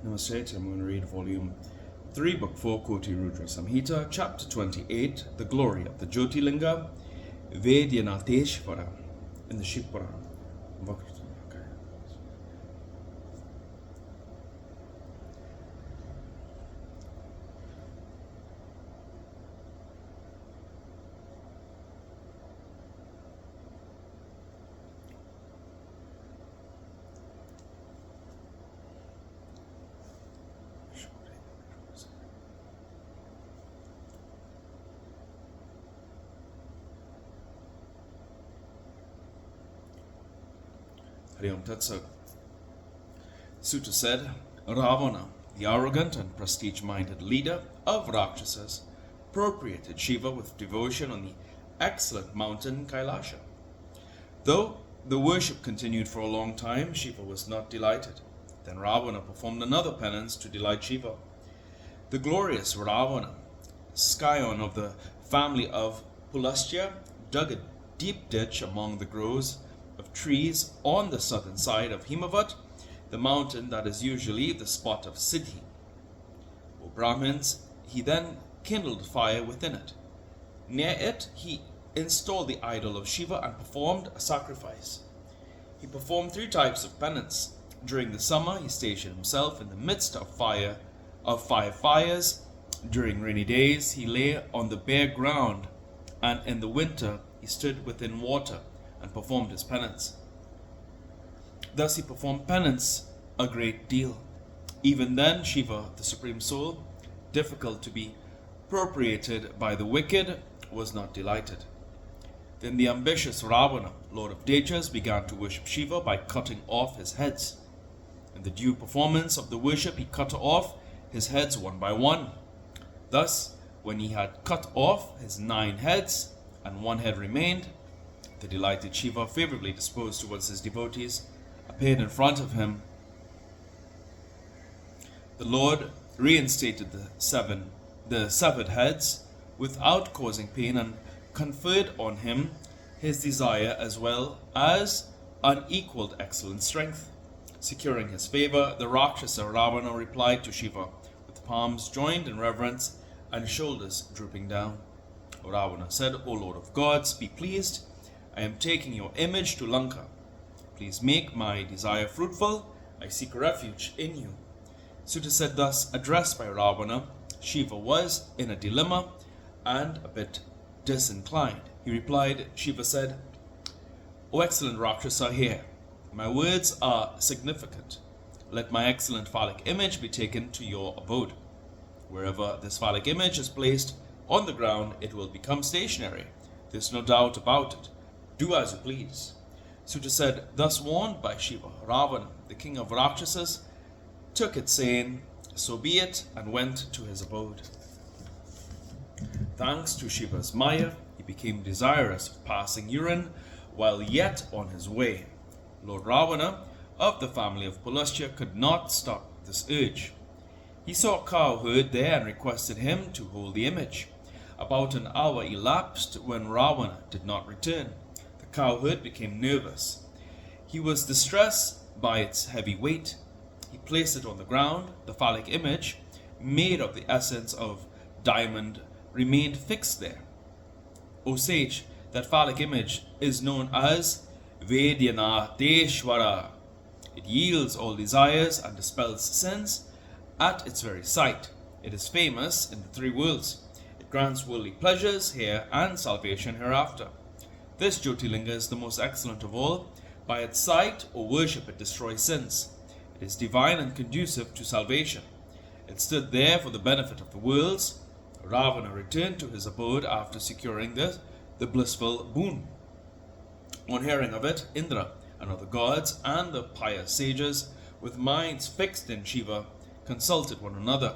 Namaste. I'm going to read volume 3, book 4, KotiRudra Samhita, chapter 28, the glory of the Jyotirlinga, Vedyanateshvara, in the Shiva Puran. Hariom Tatsat. Sutta said, Ravana, the arrogant and prestige-minded leader of Rakshasas, appropriated Shiva with devotion on the excellent mountain Kailasha. Though the worship continued for a long time, Shiva was not delighted. Then Ravana performed another penance to delight Shiva. The glorious Ravana, scion of the family of Pulastya, dug a deep ditch among the groves of trees on the southern side of Himavat, the mountain that is usually the spot of Siddhi. O Brahmins, he then kindled fire within it. Near it, he installed the idol of Shiva and performed a sacrifice. He performed 3 types of penance. During the summer, he stationed himself in the midst of 5 fires. During rainy days, he lay on the bare ground, and in the winter, he stood within water and performed his penance. Thus he performed penance a great deal. Even then, Shiva, the Supreme Soul, difficult to be appropriated by the wicked, was not delighted. Then the ambitious Ravana, Lord of Dechas, began to worship Shiva by cutting off his heads. In the due performance of the worship, he cut off his heads one by one. Thus, when he had cut off his 9 heads and 1 head remained, the delighted Shiva, favorably disposed towards his devotees, appeared in front of him. The Lord reinstated the severed heads without causing pain and conferred on him his desire as well as unequaled excellent strength. Securing his favor, the Rakshasa Ravana replied to Shiva with palms joined in reverence and shoulders drooping down. Ravana said, O Lord of gods, be pleased. I am taking your image to Lanka. Please make my desire fruitful. I seek refuge in you. Sutta said, thus addressed by Ravana, Shiva was in a dilemma and a bit disinclined. He replied, Shiva said, O excellent Rakshasa, hear. My words are significant. Let my excellent phallic image be taken to your abode. Wherever this phallic image is placed on the ground, it will become stationary. There's no doubt about it. Do as you please. Sutta said, thus warned by Shiva, Ravana, the king of Rakshasas, took it, saying, so be it, and went to his abode. Thanks to Shiva's Maya, he became desirous of passing urine while yet on his way. Lord Ravana, of the family of Pulastya, could not stop this urge. He saw a cow herd there and requested him to hold the image. About an hour elapsed when Ravana did not return. The cowherd became nervous. He was distressed by its heavy weight. He placed it on the ground. The phallic image, made of the essence of diamond, remained fixed there. O sage, that phallic image is known as Vedyanateshvara. It yields all desires and dispels sins at its very sight. It is famous in the 3 worlds. It grants worldly pleasures here and salvation hereafter. This Jyotirlinga is the most excellent of all. By its sight or worship it destroys sins. It is divine and conducive to salvation. It stood there for the benefit of the worlds. Ravana returned to his abode after securing the blissful boon. On hearing of it, Indra and other gods and the pious sages, with minds fixed in Shiva, consulted one another.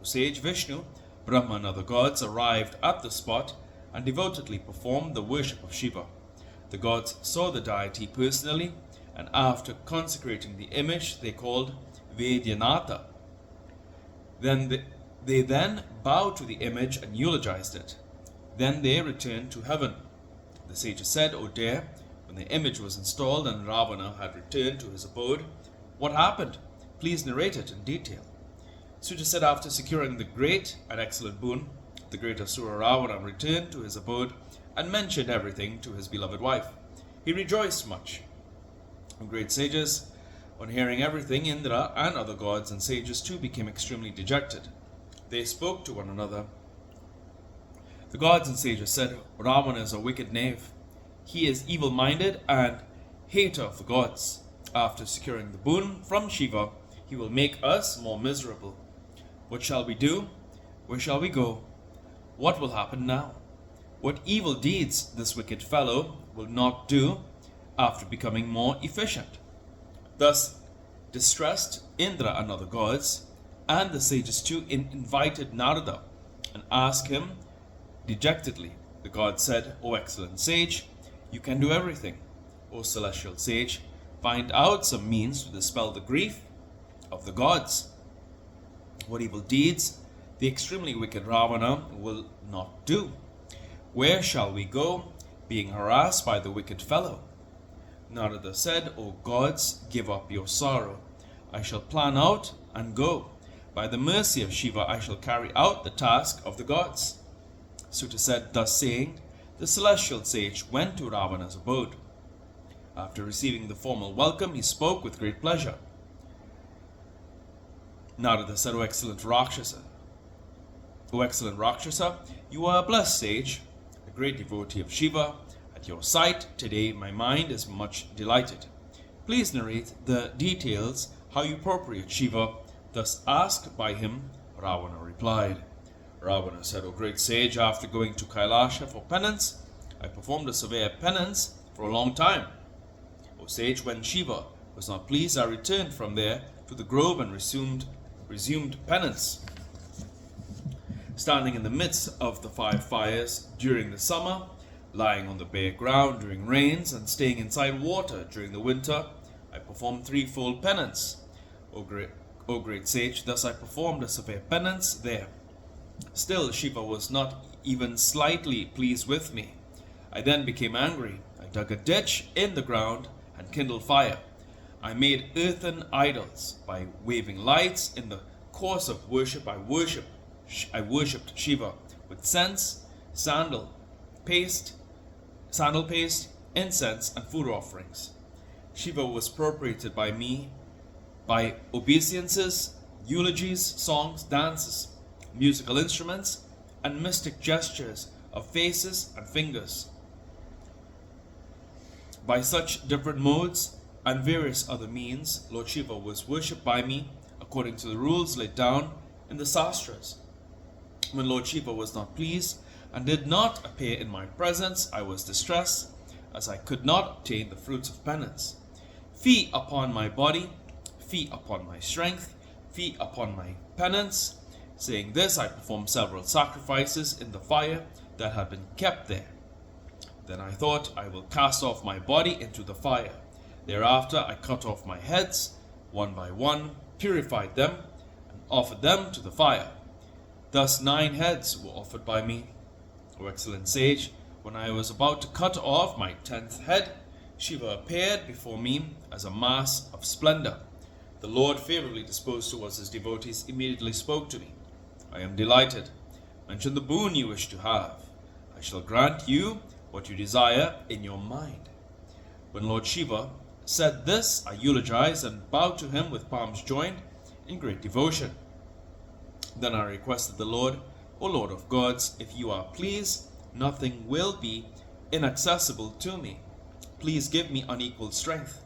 O sage Vishnu, Brahma and other gods arrived at the spot and devotedly performed the worship of Shiva. The gods saw the deity personally, and after consecrating the image they called Vedyanata. They then bowed to the image and eulogized it. Then they returned to heaven. The sages said, O dear, when the image was installed and Ravana had returned to his abode, what happened? Please narrate it in detail. Suta said, after securing the great and excellent boon, the great Asura Ravana returned to his abode and mentioned everything to his beloved wife. He rejoiced much. The great sages, on hearing everything, Indra and other gods and sages too became extremely dejected. They spoke to one another. The gods and sages said, Ravana is a wicked knave. He is evil-minded and hater of the gods. After securing the boon from Shiva, he will make us more miserable. What shall we do? Where shall we go? What will happen now? What evil deeds this wicked fellow will not do after becoming more efficient? Thus, distressed, Indra and other gods, and the sages too, invited Narada and asked him dejectedly. The god said, O excellent sage, you can do everything. O celestial sage, find out some means to dispel the grief of the gods. What evil deeds the extremely wicked Ravana will not do? Where shall we go, being harassed by the wicked fellow? Narada said, O gods, give up your sorrow. I shall plan out and go. By the mercy of Shiva, I shall carry out the task of the gods. Suta said, thus saying, the celestial sage went to Ravana's abode. After receiving the formal welcome, he spoke with great pleasure. Narada said, O excellent Rakshasa, you are a blessed sage, a great devotee of Shiva. At your sight today, my mind is much delighted. Please narrate the details how you appropriate Shiva. Thus asked by him, Ravana replied. Ravana said, O great sage, after going to Kailasha for penance, I performed a severe penance for a long time. O sage, when Shiva was not pleased, I returned from there to the grove and resumed penance. Standing in the midst of the 5 fires during the summer, lying on the bare ground during rains, and staying inside water during the winter, I performed 3-fold penance. O great sage, thus I performed a severe penance there. Still, Shiva was not even slightly pleased with me. I then became angry. I dug a ditch in the ground and kindled fire. I made earthen idols. By waving lights in the course of worship, I worshipped Shiva with sandal paste, incense, and food offerings. Shiva was appropriated by me by obeisances, eulogies, songs, dances, musical instruments, and mystic gestures of faces and fingers. By such different modes and various other means, Lord Shiva was worshipped by me according to the rules laid down in the Sastras. When Lord Shiva was not pleased and did not appear in my presence, I was distressed, as I could not obtain the fruits of penance. Fee upon my body, fee upon my strength, fee upon my penance. Saying this, I performed several sacrifices in the fire that had been kept there. Then I thought, I will cast off my body into the fire. Thereafter I cut off my heads, one by one, purified them, and offered them to the fire. Thus 9 heads were offered by me. O excellent sage, when I was about to cut off my 10th head, Shiva appeared before me as a mass of splendor. The Lord, favorably disposed towards his devotees, immediately spoke to me. I am delighted. Mention the boon you wish to have. I shall grant you what you desire in your mind. When Lord Shiva said this, I eulogized and bowed to him with palms joined in great devotion. Then I requested the Lord, O Lord of gods, if you are pleased, nothing will be inaccessible to me. Please give me unequaled strength.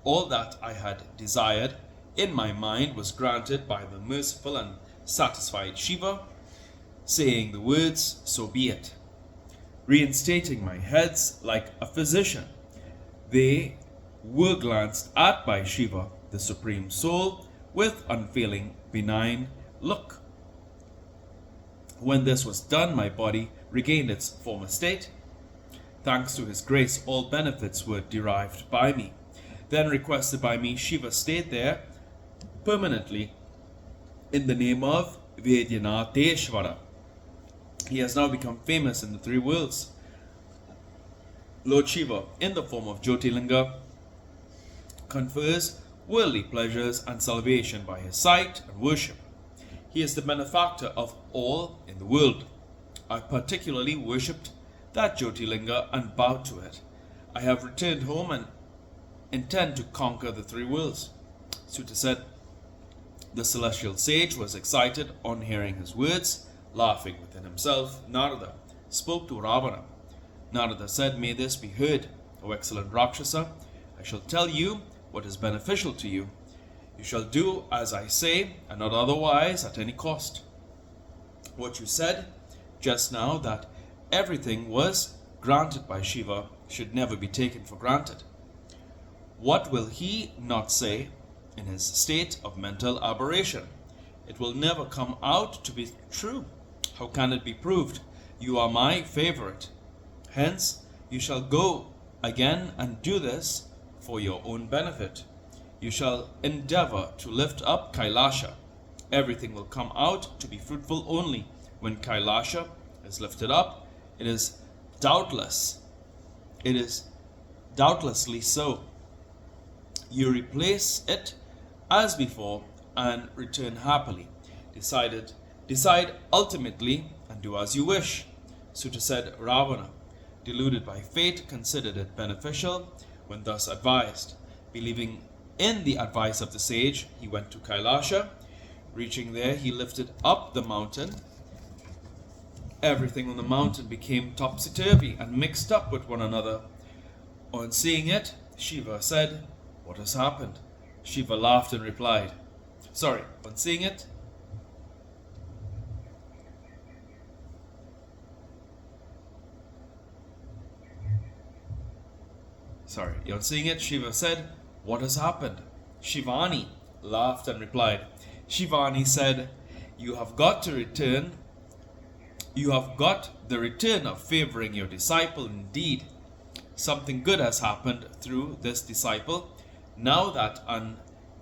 All that I had desired in my mind was granted by the merciful and satisfied Shiva, saying the words, so be it. Reinstating my heads like a physician, they were glanced at by Shiva, the Supreme Soul, with unfailing benign look. When this was done, my body regained its former state. Thanks to his grace, all benefits were derived by me. Then requested by me, Shiva stayed there permanently in the name of Vaidyanatheshvara. He has now become famous in the 3 worlds. Lord Shiva, in the form of Jyotirlinga, confers worldly pleasures and salvation by his sight and worship. He is the benefactor of all in the world. I particularly worshipped that Jyotirlinga and bowed to it. I have returned home and intend to conquer the three worlds. Suta said. The celestial sage was excited on hearing his words. Laughing within himself, Narada spoke to Ravana. Narada said, May this be heard, O excellent Rakshasa. I shall tell you what is beneficial to you. You shall do as I say, and not otherwise at any cost. What you said just now, that everything was granted by Shiva, should never be taken for granted. What will he not say in his state of mental aberration? It will never come out to be true. How can it be proved? You are my favorite. Hence, you shall go again and do this for your own benefit. You shall endeavor to lift up Kailasha. Everything will come out to be fruitful only when Kailasha is lifted up. It is doubtlessly so. You replace it as before and return happily. Decide ultimately and do as you wish. Suta said. Ravana, deluded by fate, considered it beneficial when thus advised. Believing in the advice of the sage, he went to Kailasha. Reaching there, he lifted up the mountain. Everything on the mountain became topsy-turvy and mixed up with one another. On seeing it, Shiva said, What has happened? Shiva laughed and replied, on seeing it, Shiva said, What has happened? Shivani laughed and replied. Shivani said, You have got the return of favoring your disciple indeed. Something good has happened through this disciple, now that an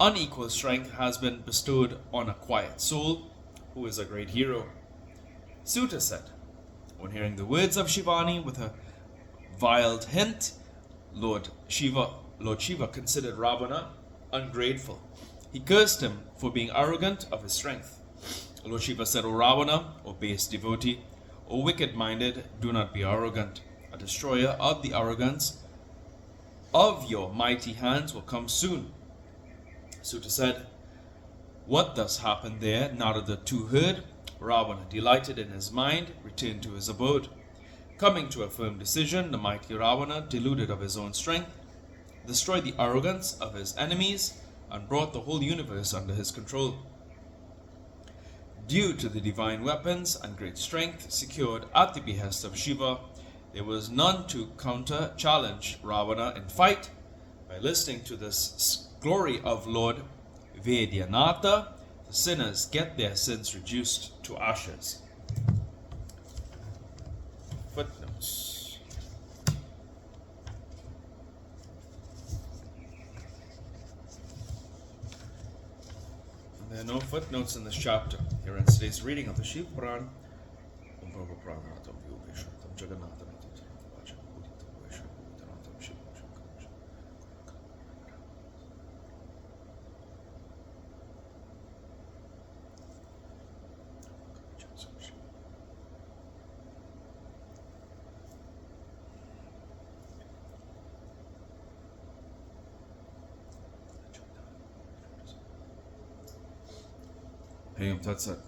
unequal strength has been bestowed on a quiet soul, who is a great hero. Suta said. On hearing the words of Shivani with a veiled hint, Lord Shiva considered Ravana ungrateful. He cursed him for being arrogant of his strength. Lord Shiva said, O Ravana, O base devotee, O wicked-minded, do not be arrogant. A destroyer of the arrogance of your mighty hands will come soon. Suta said. What thus happened there, Narada too heard. Ravana, delighted in his mind, returned to his abode. Coming to a firm decision, the mighty Ravana, deluded of his own strength, destroyed the arrogance of his enemies and brought the whole universe under his control. Due to the divine weapons and great strength secured at the behest of Shiva, there was none to counter-challenge Ravana in fight. By listening to this glory of Lord Vaidyanatha, the sinners get their sins reduced to ashes. Footnotes. And there are no footnotes in this chapter. Here ends today's reading of the Shiva Puran. Hey, that's it.